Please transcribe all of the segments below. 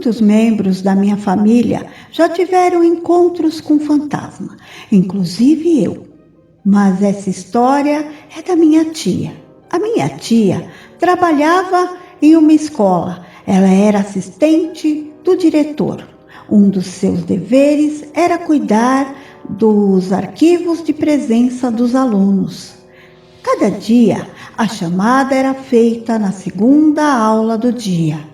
Muitos membros da minha família já tiveram encontros com fantasma, inclusive eu. Mas essa história é da minha tia. A minha tia trabalhava em uma escola. Ela era assistente do diretor. Um dos seus deveres era cuidar dos arquivos de presença dos alunos. Cada dia, a chamada era feita na segunda aula do dia.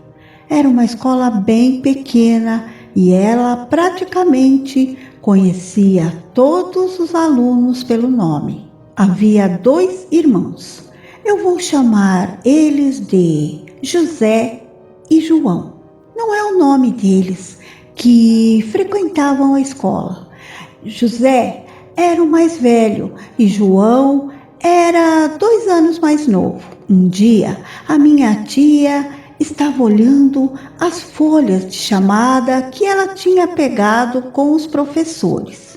Era uma escola bem pequena e ela praticamente conhecia todos os alunos pelo nome. Havia 2 irmãos. Eu vou chamar eles de José e João. Não é o nome deles que frequentavam a escola. José era o mais velho e João era 2 anos mais novo. Um dia, a minha tia estava olhando as folhas de chamada que ela tinha pegado com os professores.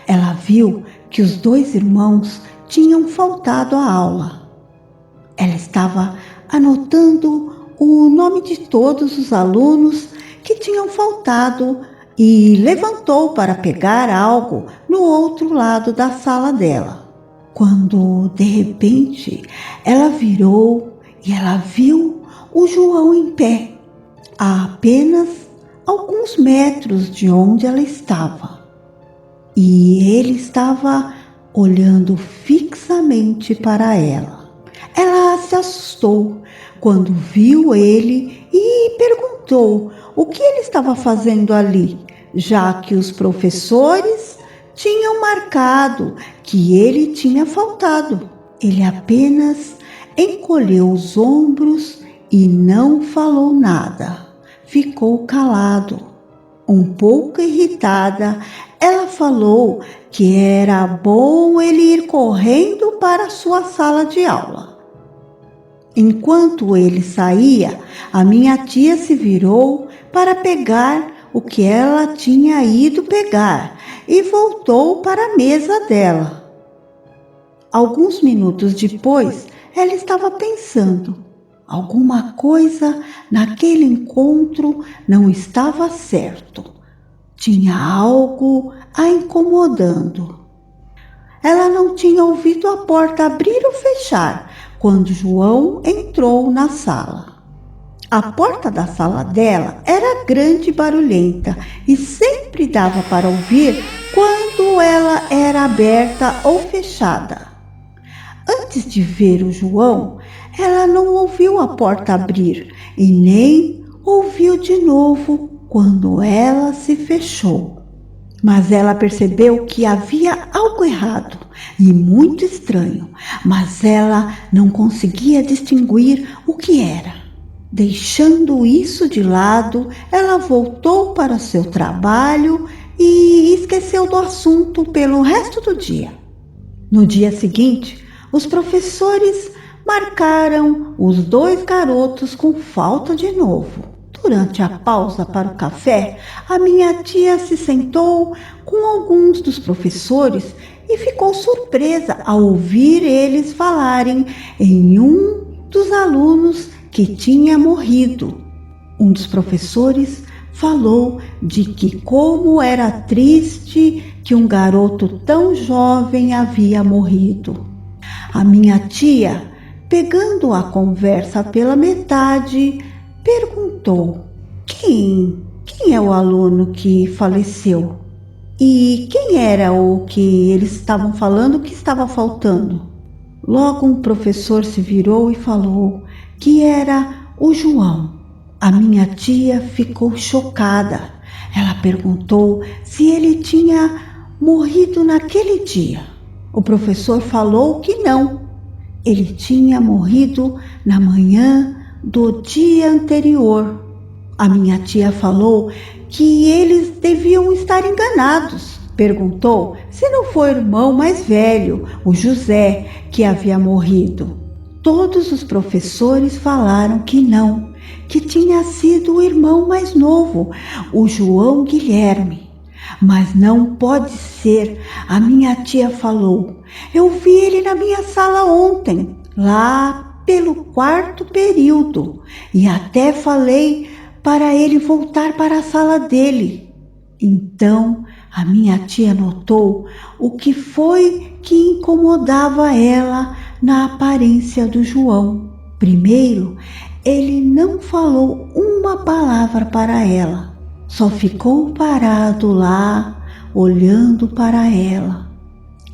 Ela viu que os 2 irmãos tinham faltado à aula. Ela estava anotando o nome de todos os alunos que tinham faltado e levantou para pegar algo no outro lado da sala dela. Quando, de repente, ela virou e ela viu o João em pé, a apenas alguns metros de onde ela estava. E ele estava olhando fixamente para ela. Ela se assustou quando viu ele e perguntou o que ele estava fazendo ali, já que os professores tinham marcado que ele tinha faltado. Ele apenas encolheu os ombros e não falou nada. Ficou calado. Um pouco irritada, ela falou que era bom ele ir correndo para sua sala de aula. Enquanto ele saía, a minha tia se virou para pegar o que ela tinha ido pegar e voltou para a mesa dela. Alguns minutos depois, ela estava pensando. Alguma coisa naquele encontro não estava certo. Tinha algo a incomodando. Ela não tinha ouvido a porta abrir ou fechar quando João entrou na sala. A porta da sala dela era grande e barulhenta e sempre dava para ouvir quando ela era aberta ou fechada. Antes de ver o João, ela não ouviu a porta abrir e nem ouviu de novo quando ela se fechou. Mas ela percebeu que havia algo errado e muito estranho, mas ela não conseguia distinguir o que era. Deixando isso de lado, ela voltou para seu trabalho e esqueceu do assunto pelo resto do dia. No dia seguinte, os professores marcaram os 2 garotos com falta de novo. Durante a pausa para o café, a minha tia se sentou com alguns dos professores e ficou surpresa ao ouvir eles falarem em um dos alunos que tinha morrido. Um dos professores falou de que como era triste que um garoto tão jovem havia morrido. A minha tia, pegando a conversa pela metade, perguntou: Quem é o aluno que faleceu? E quem era o que eles estavam falando que estava faltando? Logo um professor se virou e falou que era o João. A minha tia ficou chocada. Ela perguntou se ele tinha morrido naquele dia. O professor falou que não. Ele tinha morrido na manhã do dia anterior. A minha tia falou que eles deviam estar enganados. Perguntou se não foi o irmão mais velho, o José, que havia morrido. Todos os professores falaram que não, que tinha sido o irmão mais novo, o João Guilherme. Mas não pode ser, a minha tia falou. Eu vi ele na minha sala ontem, lá pelo 4º período, e até falei para ele voltar para a sala dele. Então a minha tia notou o que foi que incomodava ela na aparência do João. Primeiro, ele não falou uma palavra para ela, só ficou parado lá, olhando para ela.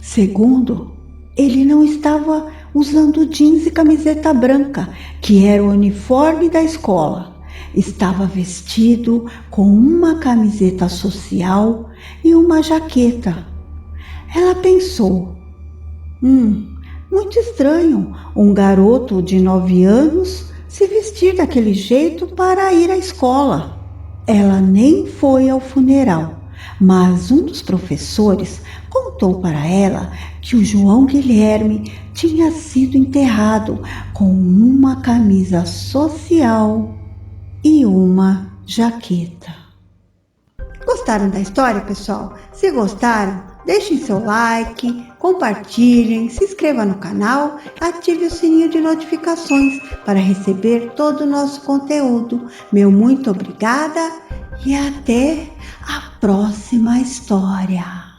Segundo, ele não estava usando jeans e camiseta branca, que era o uniforme da escola. Estava vestido com uma camiseta social e uma jaqueta. Ela pensou, muito estranho um garoto de 9 anos se vestir daquele jeito para ir à escola. Ela nem foi ao funeral, mas um dos professores contou para ela que o João Guilherme tinha sido enterrado com uma camisa social e uma jaqueta. Gostaram da história, pessoal? Se gostaram, deixem seu like, compartilhem, se inscreva no canal, ative o sininho de notificações para receber todo o nosso conteúdo. Meu muito obrigada e até a próxima história.